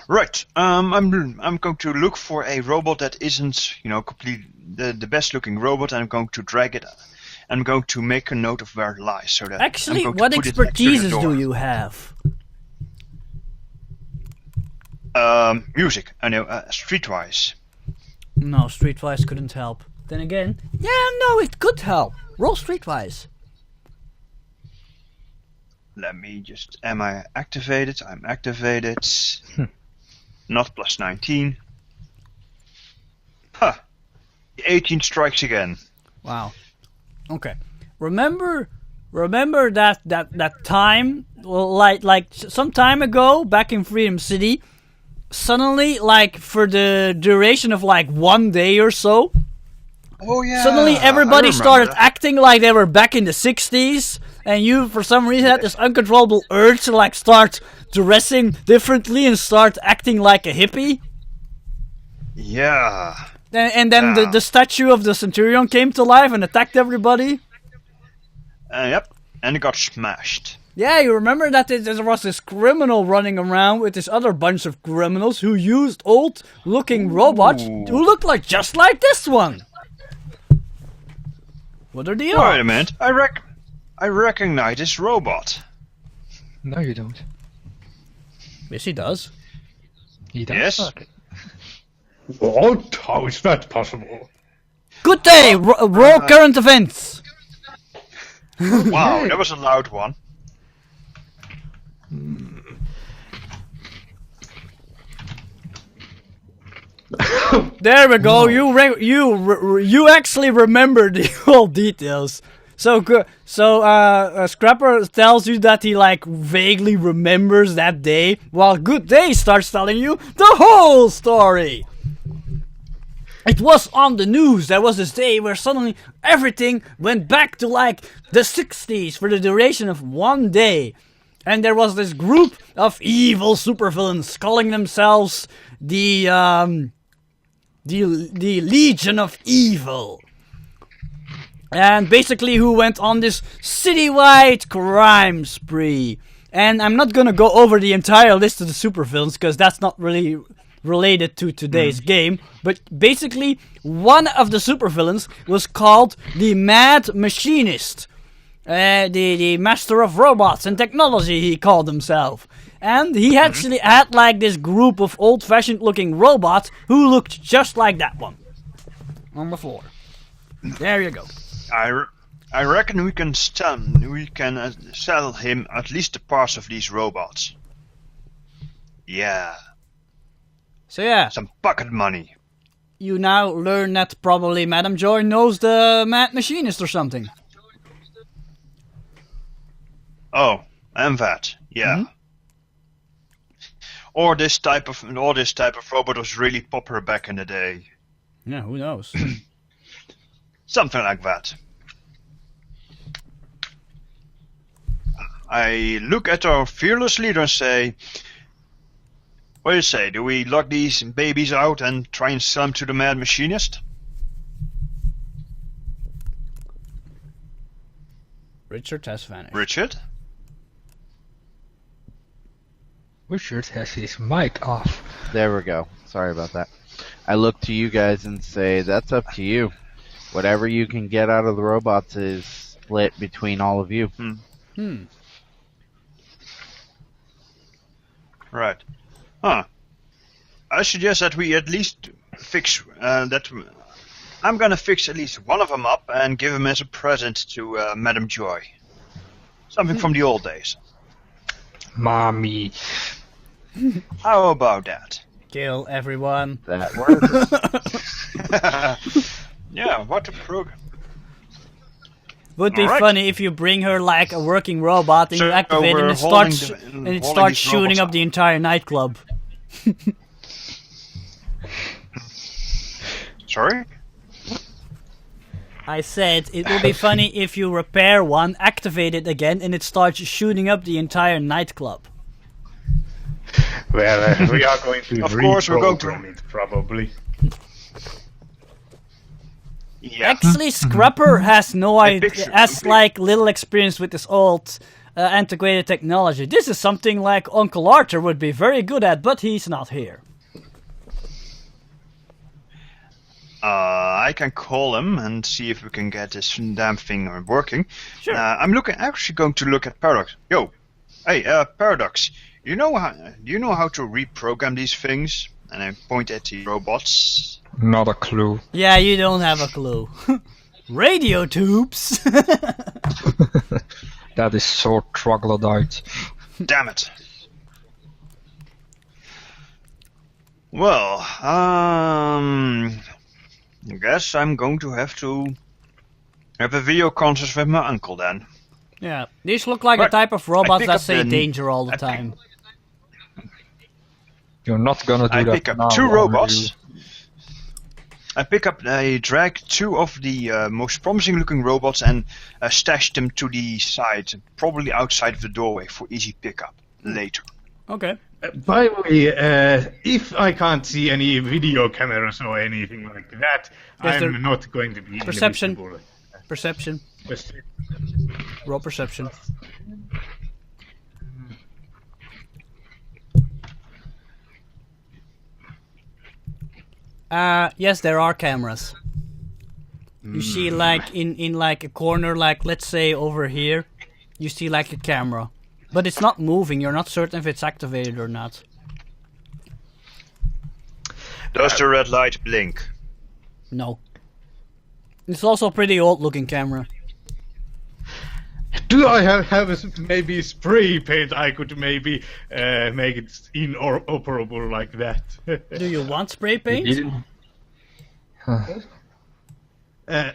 Right. I'm going to look for a robot that isn't, complete the best looking robot. I'm going to drag it. I'm going to make a note of where it lies, so that Actually, I'm going what to put it next to the expertises door. do you have? Music. I know. Streetwise. No, Streetwise couldn't help. Then again, yeah, no, it could help. Roll Streetwise. Let me just. Am I activated? I'm activated. Not plus 19. Huh. 18 strikes again. Wow. Okay. Remember that time, well, like some time ago, back in Freedom City, suddenly, like for the duration of like 1 day or so, Oh yeah. suddenly I everybody remember started that. acting like they were back in the 60s, and you, for some reason, had this uncontrollable urge to like start dressing differently and start acting like a hippie. Yeah. And then the statue of the Centurion came to life and attacked everybody. Yep. And it got smashed. Yeah, you remember that there was this criminal running around with this other bunch of criminals who used old-looking robots who looked like just like this one. What are the odds? Wait a minute. I recognize this robot. No, you don't. Yes, he does. He does. Yes. Okay. What? How is that possible? Good day! Roll current events! Wow, that was a loud one. There we go. You actually remember the whole details. So good. So Scrapper tells you that he like vaguely remembers that day, while Good Day starts telling you the whole story. It was on the news. There was this day where suddenly everything went back to like the 60s for the duration of 1 day. And there was this group of evil supervillains calling themselves the Legion of Evil. And basically who went on this citywide crime spree. And I'm not gonna go over the entire list of the supervillains because that's not really related to today's game, but basically one of the supervillains was called the Mad Machinist, the master of robots and technology, he called himself. And he actually had like this group of old-fashioned looking robots who looked just like that one on the floor. There you go. I reckon we can sell him at least the parts of these robots. Yeah. So yeah, Some pocket money. you now learn that probably Madame Joy knows the Mad Machinist or something. Oh, and that. Yeah. Or this type of robot was really popular back in the day. Yeah, who knows? Something like that. I look at our fearless leader and say, what do you say? Do we lock these babies out and try and sell them to the Mad Machinist? Richard has vanished. Richard? Richard has his mic off. There we go. Sorry about that. I look to you guys and say, that's up to you. Whatever you can get out of the robots is split between all of you. Right. Huh. I suggest that we at least fix that. I'm gonna fix at least one of them up and give him as a present to Madame Joy. Something from the old days. Mommy. How about that? Kill everyone. That works. Yeah, what a program. Would be Alright. funny if you bring her like a working robot and So you activate it and we're it starts holding these shooting robots up the entire nightclub. Sorry? I said it would be funny if you repair one, activate it again, and it starts shooting up the entire nightclub. Well, we are going to Of course we're going to- reprogram it, probably. Yeah. Actually, Scrapper has no idea, picture- has like little experience with this old antiquated technology. This is something like Uncle Arthur would be very good at, but he's not here. I can call him and see if we can get this damn thing working. Sure. I'm actually going to look at Paradox. Yo, hey, Paradox. Do you know how to reprogram these things? And I point at the robots. Not a clue. Yeah, you don't have a clue. Radio tubes. That is so troglodyte. Damn it. Well, I guess I'm going to have a video conference with my uncle then. Yeah, these look like Right. the type of robots pick that up say the- danger all the I time. You're not gonna do I that pick up now, two are robots. I drag two of the most promising looking robots and stash them to the side, probably outside of the doorway for easy pickup later. Okay. By the way, if I can't see any video cameras or anything like that, Yes, there- I'm not going to be Perception. invisible. Perception. Just- Roll perception. Yes, there are cameras. You see, like in like a corner, like let's say over here, you see like a camera, but it's not moving. You're not certain if it's activated or not. Does the red light blink? No. It's also a pretty old-looking camera. Do I have maybe spray paint? I could maybe make it inoperable like that. Do you want spray You paint? didn't. Uh,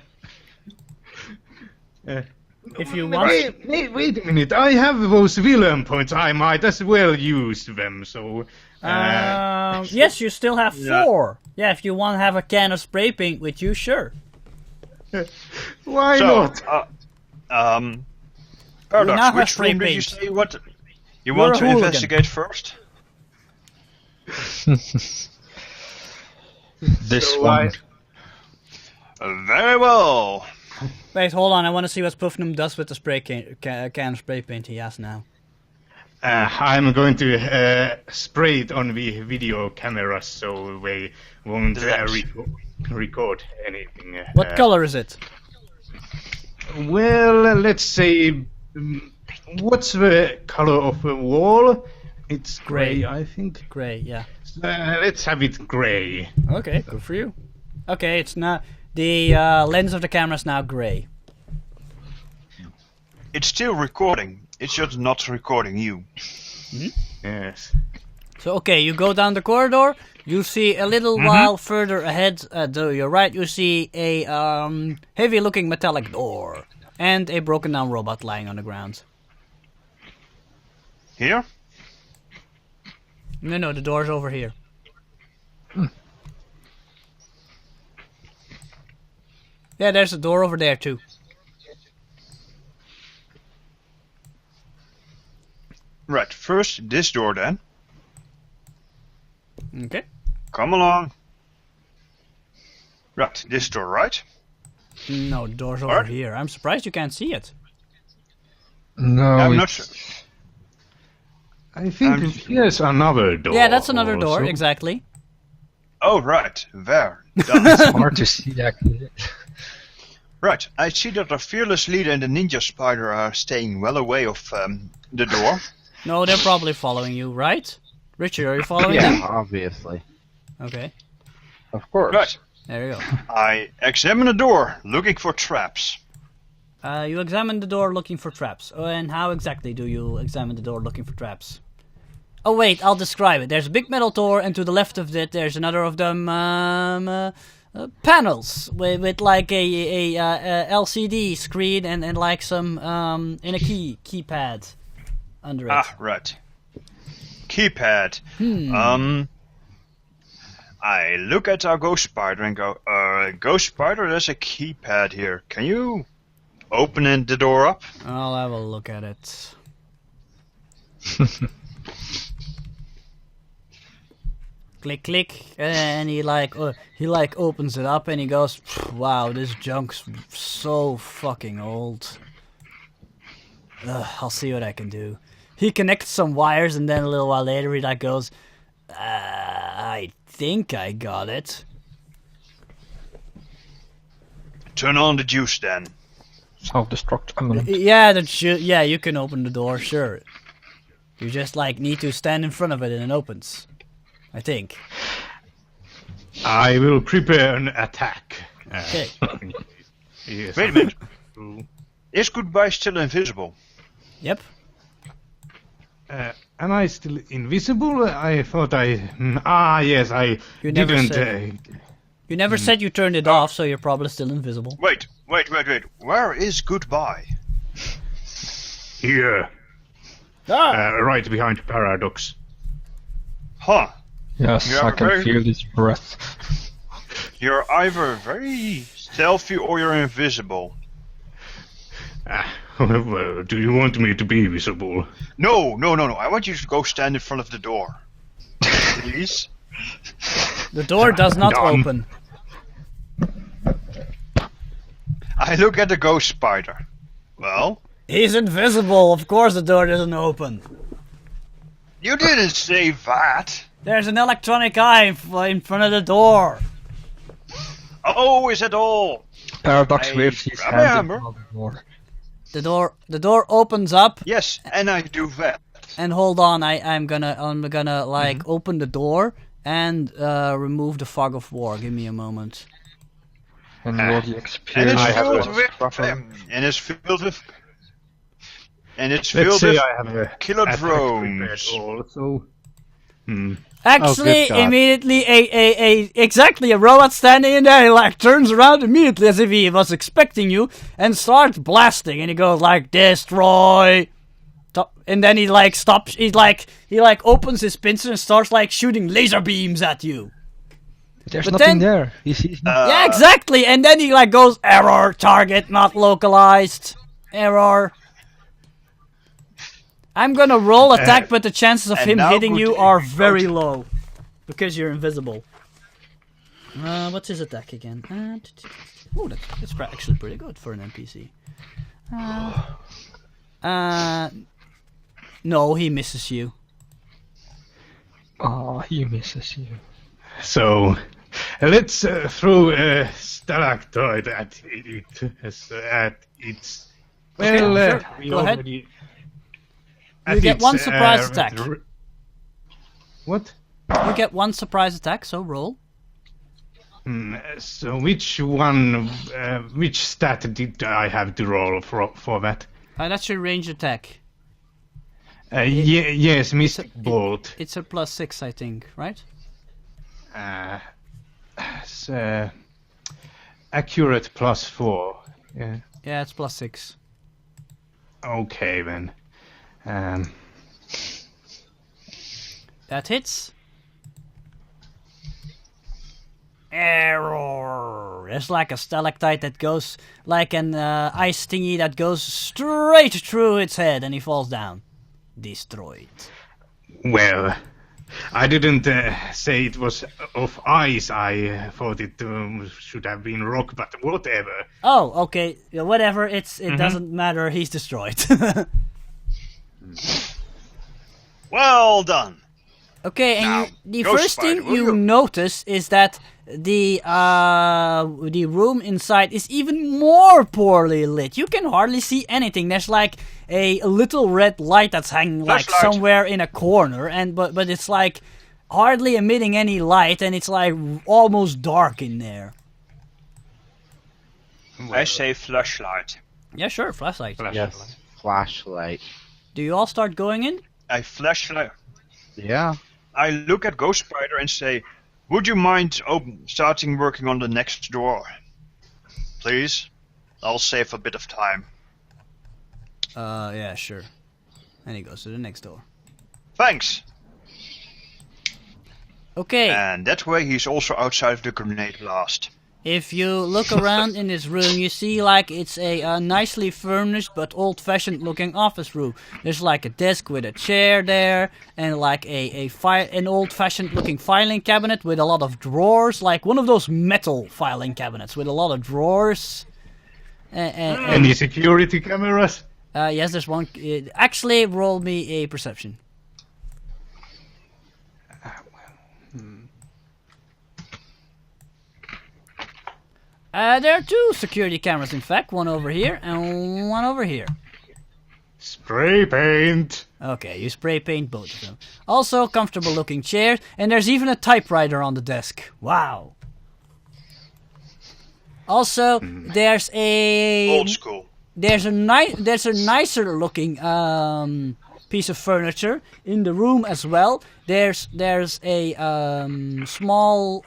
If you want, wait a minute. I have those villain points. I might as well use them. So yes, you still have Yeah. 4. Yeah, if you want to have a can of spray paint with you, sure. why So, not? now Paradox, have which spray room did you paint. say what? You You're want a to hooligan. investigate first? This So one. Very well. Wait, hold on. I want to see what Puffnum does with the spray can of spray paint he has now. I'm going to spray it on the video cameras so they won't record anything. What color is it? Well, let's say, what's the color of the wall? It's Gray. gray, I think. Gray, yeah. Let's have it gray. Okay, good for you. Okay, it's not... The lens of the camera is now gray. It's still recording. It's just not recording you. Yes. So, okay, you go down the corridor. You see a little while further ahead, to your right, you see a heavy-looking metallic door. And a broken-down robot lying on the ground. Here? No, the door's over here. Yeah, there's a door over there, too. Right, first this door then. Okay. Come along. Right, this door, right? No, the door's over Alright. here. I'm surprised you can't see it. No, I'm not it's- sure. I think here's another door. Yeah, that's another door, also. exactly. Oh, right, there. Done. it's hard to see actually. Right, I see that the fearless leader and the ninja spider are staying well away of the door. No, they're probably following you, right? Richard, are you following Yeah, them? obviously. Okay, Of course. Right, there you go. I examine the door, looking for traps. You examine the door looking for traps. Oh, and how exactly do you examine the door looking for traps? Oh wait, I'll describe it. There's a big metal door, and to the left of it, there's another of them panels with like a LCD screen and like some and a keypad under it. Ah, right. Keypad. I look at our ghost spider and go, ghost spider, there's a keypad here. Can you open the door up? I'll have a look at it. Click, click, and he opens it up and he goes, "Wow, this junk's so fucking old." I'll see what I can do. He connects some wires, and then a little while later he like goes, I think I got it. Turn on the juice then. Self-destruct eminent. Yeah, you can open the door, sure. You just like need to stand in front of it and it opens. I think. I will prepare an attack. Okay. Yes. Wait a minute. Is Goodbye still invisible? Yep. Am I still invisible? I thought I... yes, I You never didn't... said. You never said you turned it off, so you're probably still invisible. Wait. Where is Goodbye? Here. Right behind Paradox. Huh. Yes, You I are can very- feel his breath. You're either very stealthy or you're invisible. Well, do you want me to be visible? No. I want you to go stand in front of the door. Please? The door does not Done. open. I look at the ghost spider. Well, He's invisible. Of course the door doesn't open. you didn't say that. There's an electronic eye in front of the door. Oh, is that all? Paradox I waves his grab my hand in hammer. front of the door. The door opens up, Yes, and I do that. and hold on, I'm gonna like open the door and remove the fog of war. Give me a moment. And roll the And experience. it's I have filled a with buffer. and it's filled with Let's filled say with I have a killer attack drones. prepared also. Actually, God. immediately exactly a robot standing in there. He like turns around immediately as if he was expecting you and starts blasting. And he goes like destroy. And then he like stops. He opens his pincer and starts like shooting laser beams at you. There's but nothing then- there. He sees nothing. Yeah, exactly. And then he like goes error target not localized error. I'm gonna roll attack, but the chances of and him now hitting go you to- are go very to- low because you're invisible. What's his attack again? Oh, that's actually pretty good for an NPC. No, he misses you. Oh, he misses you. So, let's throw a stalactite at it. At its. Well, sure. we Go ahead. already. You get one surprise attack. What? You get one surprise attack, so roll. So which one? Which stat did I have to roll for that? That's your ranged attack. Yes, Mystic Bolt. It's a +6, I think, right? It's, accurate +4. Yeah. Yeah, it's +6. Okay then. That hits. Error. There's like a stalactite that goes like an ice thingy that goes straight through its head, and he falls down, destroyed. Well, I didn't say it was of ice. I thought it should have been rock, but whatever. Oh, okay. Yeah, whatever. It doesn't matter. He's destroyed. Well done. Okay, and Now, the Ghost first Spider, thing will you you- notice is that the room inside is even more poorly lit. You can hardly see anything. There's like a little red light that's hanging like Flashlight. somewhere in a corner, and but it's like hardly emitting any light, and it's like almost dark in there. I say flashlight. Yeah, sure, flashlight. Yes. Flashlight. Do you all start going in? I flashlight. Yeah. I look at Ghost Spider and say, "Would you mind starting working on the next door, please? I'll save a bit of time." Yeah, sure. And he goes to the next door. Thanks. Okay. And that way he's also outside of the grenade blast. If you look around in this room, you see like it's a nicely furnished but old-fashioned looking office room. There's like a desk with a chair there, and like an old-fashioned looking filing cabinet with a lot of drawers, like one of those metal filing cabinets with a lot of drawers. Any security cameras? Yes, there's one. Actually, roll me a perception. There are 2 security cameras, in fact. One over here and one over here. Spray paint. Okay, you spray paint both of them. Also, comfortable looking chairs, and there's even a typewriter on the desk. Wow. Also, there's a Old school. there's a nicer looking piece of furniture in the room as well. There's a small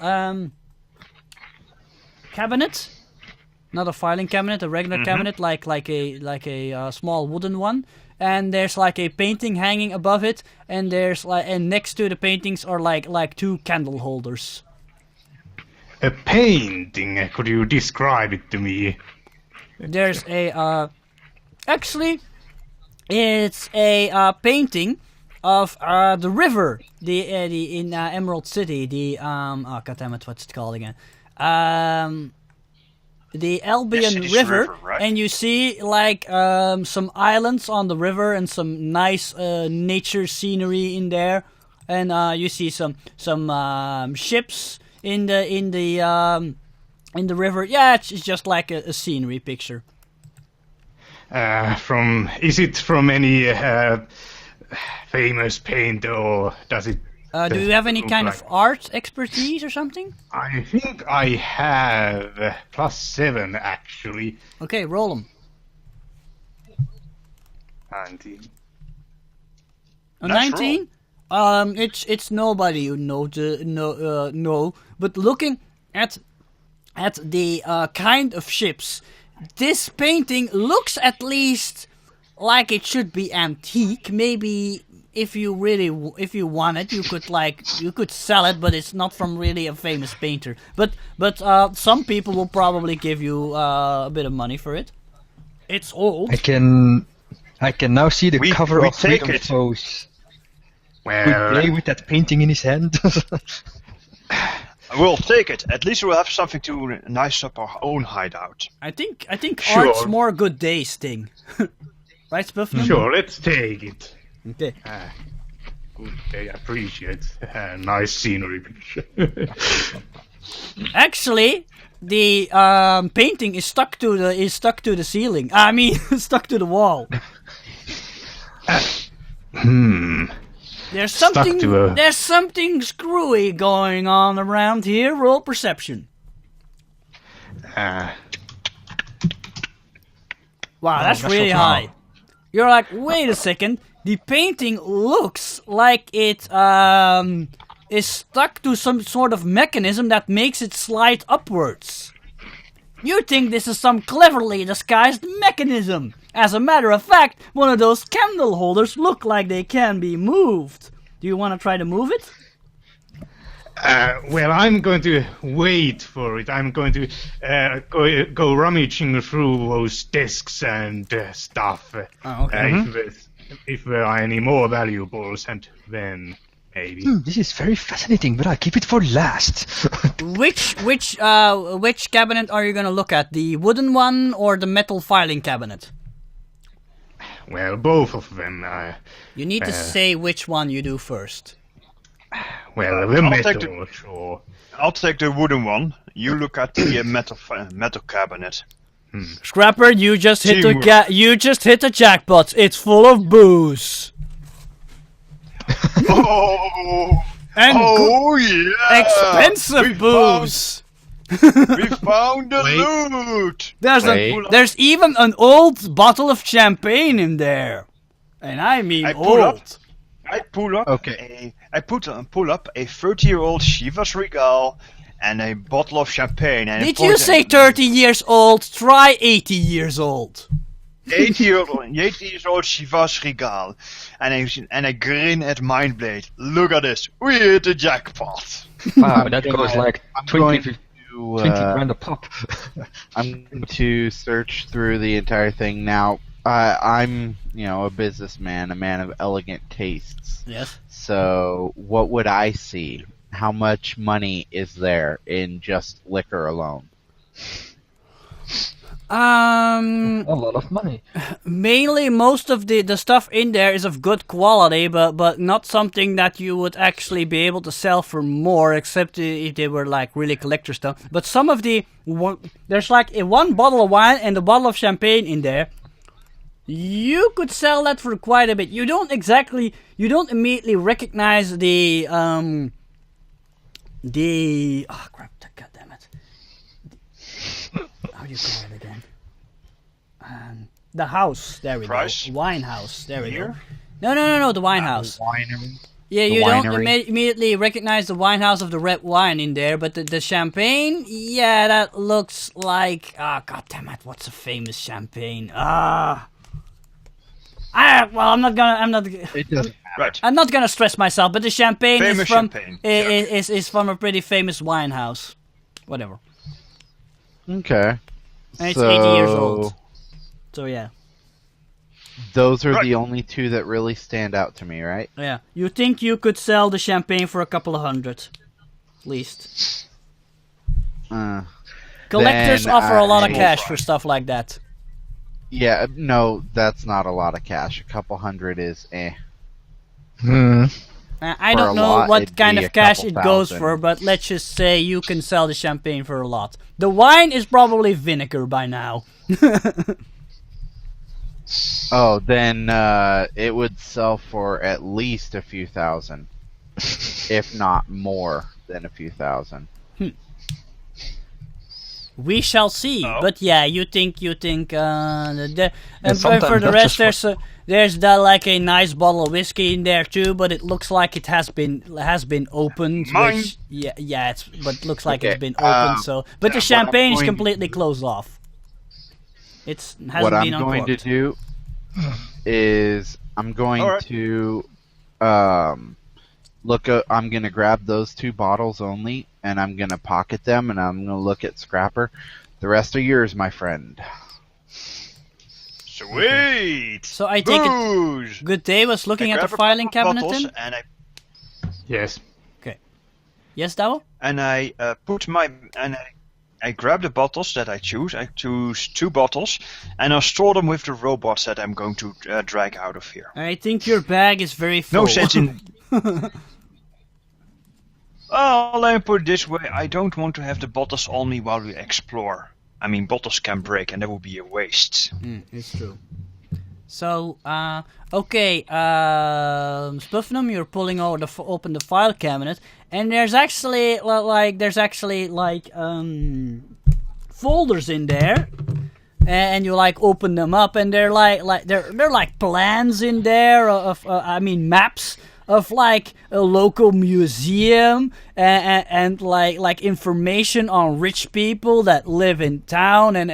cabinet, not a filing cabinet, a regular cabinet, like a small wooden one. And there's like a painting hanging above it, and next to the paintings are like 2 candle holders. A painting. Could you describe it to me? There's a actually, it's a painting of the river, the in Emerald City, the oh goddammit, what's it called again? The Albion River, right? And you see like some islands on the river and some nice nature scenery in there, and you see some ships in the river. Yeah, it's just like a scenery picture. Is it from any famous painter, or does it? Do you have any look kind like- of art expertise or something? I think I have +7 actually. Okay, roll them. 19. A Natural. 19? It's nobody you know, but looking at the kind of ships, this painting looks at least like it should be antique. Maybe if you want it, you could sell it, but it's not from really a famous painter. But some people will probably give you a bit of money for it. It's old. I can now see the We cover of take Freedom it. Pose. Could Well, play with that painting in his hand. We'll take it. At least we'll have something to nice up our own hideout. I think Sure. art's more good days thing. Right, Spuffman? sure, let's take it. Okay. Good day, I appreciate nice scenery picture. Actually, the painting is stuck to the ceiling. I mean, stuck to the wall. There's Stuck something. to a- There's something screwy going on around here. Roll perception. Wow, that's that's really not high. wrong. You're like, wait a second. The painting looks like it is stuck to some sort of mechanism that makes it slide upwards. You think this is some cleverly disguised mechanism. As a matter of fact, one of those candle holders look like they can be moved. Do you want to try to move it? Well, I'm going to wait for it. I'm going to go rummaging through those desks and stuff. Oh, okay. If there are any more valuables, and then maybe. This is very fascinating, but I'll keep it for last. Which cabinet are you gonna look at? The wooden one or the metal filing cabinet? Well, both of them. You need to say which one you do first. Well, the I'll metal, take sure. I'll take the wooden one. You look at the metal cabinet. Scrapper, you just hit Teamwork. you just hit the jackpot. It's full of booze Oh, and oh yeah! expensive We booze. We found the loot. Wait. There's even an old bottle of champagne in there, and I mean I pull up. old. I pull up. Okay. Pull up a 30-year-old Chivas Regal and a bottle of champagne. And Did you say 30 years old? Try 80 years old. 80 years old Chivas Regal, and I grin at Mindblade. Look at this. We hit the jackpot. Wow, that goes like I'm 20 going to, 20 grand a pop. I'm going to search through the entire thing now. I'm, a businessman, a man of elegant tastes. Yes. So, what would I see? How much money is there in just liquor alone? A lot of money. Mainly, most of the stuff in there is of good quality, but not something that you would actually be able to sell for more, except if they were like really collector stuff. But some of there's like one bottle of wine and a bottle of champagne in there. You could sell that for quite a bit. You don't immediately recognize the oh crap, god damn it. How do you call it again? The house, there we Price? go. Wine house, there we go. Here? No, the wine house. Winery. Yeah, The you don't winery. immediately recognize the wine house of the red wine in there, but the champagne, yeah, that looks like, god damn it, what's a famous champagne? Well, I'm not. It doesn't matter. Right. I'm not gonna stress myself, but the champagne Famous is from champagne. is from a pretty famous wine house. Whatever. Okay. And it's 80 years old. So yeah. Those are Right. the only two that really stand out to me, right? Yeah. You think you could sell the champagne for a couple of hundred, at least. Collectors Then offer a lot of I- cash for stuff like that. Yeah, no, that's not a lot of cash. A couple hundred is eh. Hmm. I For don't a know lot, what it'd kind be of a cash couple it goes thousand. for, but let's just say you can sell the champagne for a lot. The wine is probably vinegar by now. Oh, then it would sell for at least a few thousand, if not more than a few thousand. We shall see. Oh. But yeah, you think and sometimes for the that's rest, just there's like a nice bottle of whiskey in there too, but it looks like it has been opened. Mine. Which, yeah, but it looks like Okay, it's been opened. So, but the what I'm champagne is going to completely closed off. Hasn't What I'm been going to uncorked. do is I'm going Alright. to I'm gonna grab those two bottles only, and I'm gonna pocket them, and I'm gonna look at Scrapper. The rest are yours, my friend. Sweet. So I take it. Booze. Good Day was looking I at the grab a filing couple cabinet bottles then. and I Yes. Yes, Davo? I grab the bottles that I choose. I choose 2 bottles, and I'll store them with the robots that I'm going to drag out of here. I think your bag is very full. No sense in. Well, let me put it this way: I don't want to have the bottles on me while we explore. I mean, bottles can break, and that would be a waste. It's true. So, okay, Spuffnum, you're pulling over open the file cabinet, and there's actually folders in there, and you like open them up, and they're like plans in there of maps of like a local museum and like information on rich people that live in town and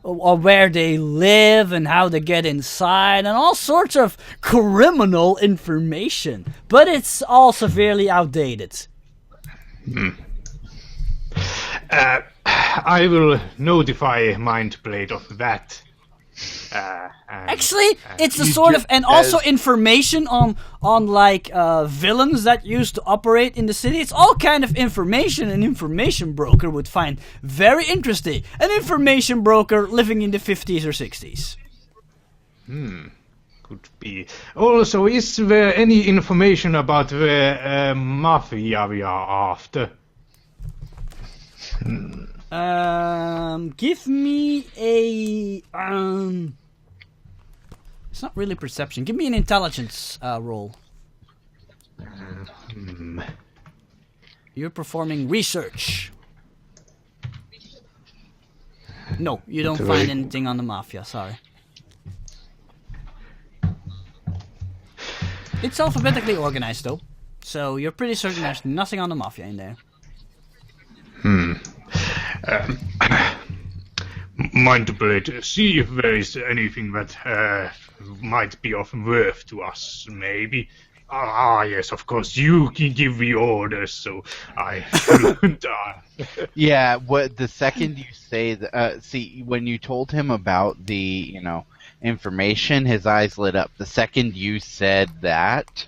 or where they live and how to get inside and all sorts of criminal information. But it's all severely outdated. I will notify Mindblade of that. Actually, it's the sort of, and also information on like villains that used to operate in the city. It's all kind of information an information broker would find very interesting. An information broker living in the 50s or 60s. Could be. Also, is there any information about the mafia we are after? Give me a it's not really perception. Give me an intelligence roll. You're performing research. No, you don't find anything on the mafia. Sorry. It's alphabetically organized though, so you're pretty certain there's nothing on the mafia in there. Mindblade, see if there is anything that might be of worth to us, maybe. Yes, of course, you can give the orders, so I shouldn't. Yeah, what the second you say see, when you told him about the, information, his eyes lit up. The second you said that,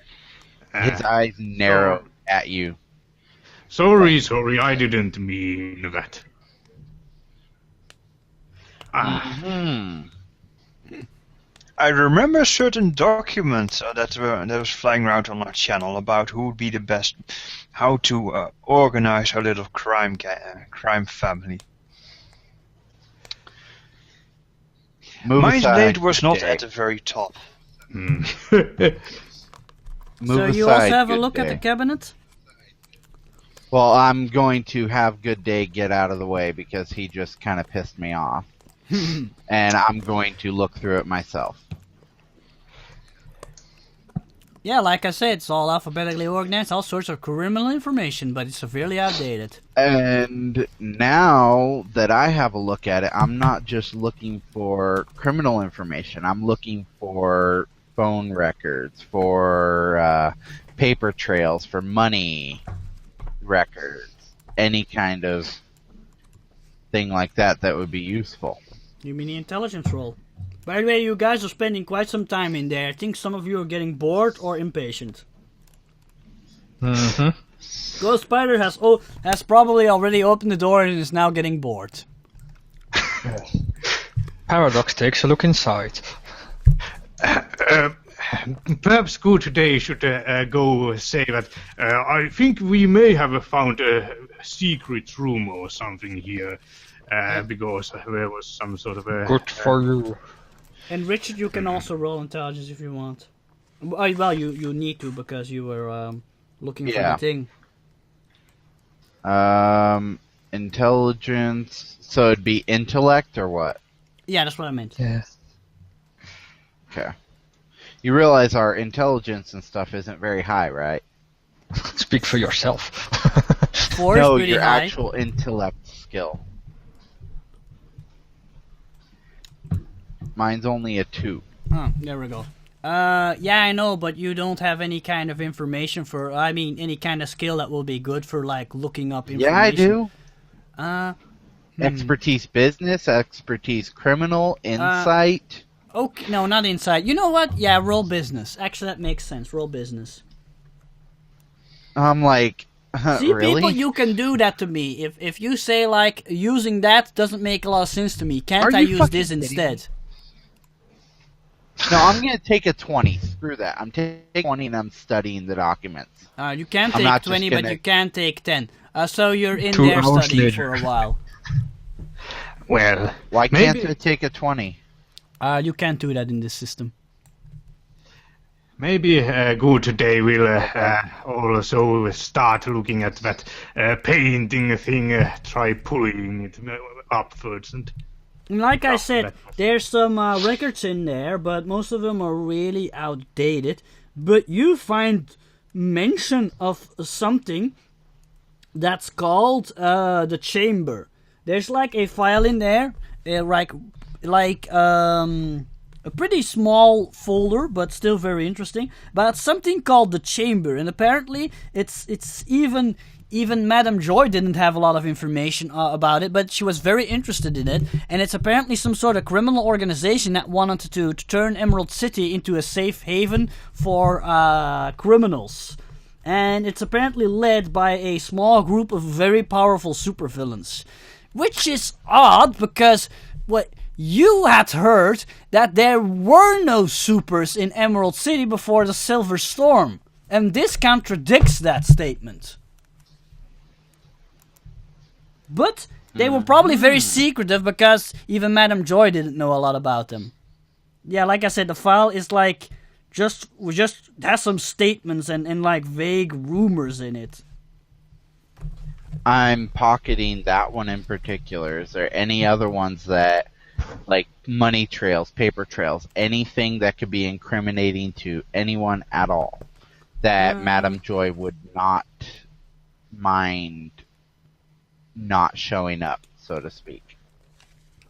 his eyes narrowed at you. Oh. Sorry, I didn't mean that. Hmm. I remember certain documents that was flying around on our channel about who would be the best, how to organize our little crime family. Move Mine's aside, blade was good not day. at the very top. Move So you aside, also have a good look at day. the cabinet? Well, I'm going to have Good Day get out of the way because he just kind of pissed me off. And I'm going to look through it myself. Yeah, like I said, it's all alphabetically organized, all sorts of criminal information, but it's severely outdated. And now that I have a look at it, I'm not just looking for criminal information. I'm looking for phone records, for paper trails, for money records, any kind of thing like that that would be useful. You mean the intelligence roll? By the way, you guys are spending quite some time in there. I think some of you are getting bored or impatient. Mm-hmm. Ghost Spider has probably already opened the door and is now getting bored. Paradox takes a look inside. Perhaps Good Day should go say that I think we may have found a secret room or something here, because there was some sort of a... Good for you. And Richard, you can also roll intelligence if you want. Well, you need to because you were looking for Yeah. the thing. Intelligence. So it'd be intellect or what? Yeah, that's what I meant. Yeah. Okay. You realize our intelligence and stuff isn't very high, right? Speak for yourself. Four is No, pretty your high. actual intellect skill. Mine's only a 2. Oh, there we go. Yeah, I know, but you don't have any kind of information for, any kind of skill that will be good for, like, looking up information. Yeah, I do. Expertise business, expertise criminal, insight. Okay, no, not insight. You know what? Yeah, roll business. Actually, that makes sense. Roll business. I'm like, See, really? people, you can do that to me. If you say, like, using that doesn't make a lot of sense to me, can't Are I you use fucking this kidding me? instead? No, I'm gonna take a 20. Screw that. I'm taking 20 and I'm studying the documents. You can I'm take not just 20, but gonna- you can take 10. So you're in 2 there hours studying later. for a while. Well, Why maybe, can't I take a 20? You can't do that in this system. maybe Good Day will also start looking at that painting thing, try pulling it upwards and... Like I Oh, said, that- there's some records in there, but most of them are really outdated. But you find mention of something that's called the chamber. There's like a file in there, a pretty small folder, but still very interesting, about something called the chamber. And apparently, it's even Madame Joy didn't have a lot of information about it, but she was very interested in it. And it's apparently some sort of criminal organization that wanted to turn Emerald City into a safe haven for criminals. And it's apparently led by a small group of very powerful supervillains. Which is odd, because what you had heard that there were no supers in Emerald City before the Silver Storm. And this contradicts that statement. But they were probably very secretive because even Madame Joy didn't know a lot about them. Yeah, like I said, the file is like just has some statements and like vague rumors in it. I'm pocketing that one in particular. Is there any other ones that, like money trails, paper trails, anything that could be incriminating to anyone at all that Madame Joy would not mind not showing up, so to speak?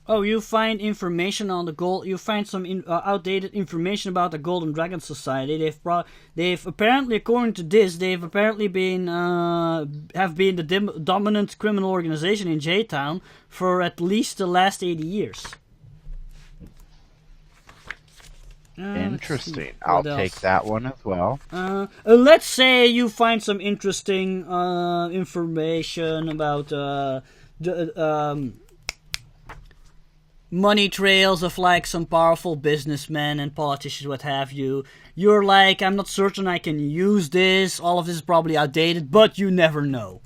Oh, you find information on the gold. You find some outdated information about the Golden Dragon Society. They've apparently, according to this, they've apparently been have been the dominant criminal organization in J-Town for at least the last 80 years. Interesting. What I'll else? take that one as well. Let's say you find some interesting information about money trails of like some powerful businessmen and politicians, what have you. You're like, I'm not certain I can use this. All of this is probably outdated, but you never know.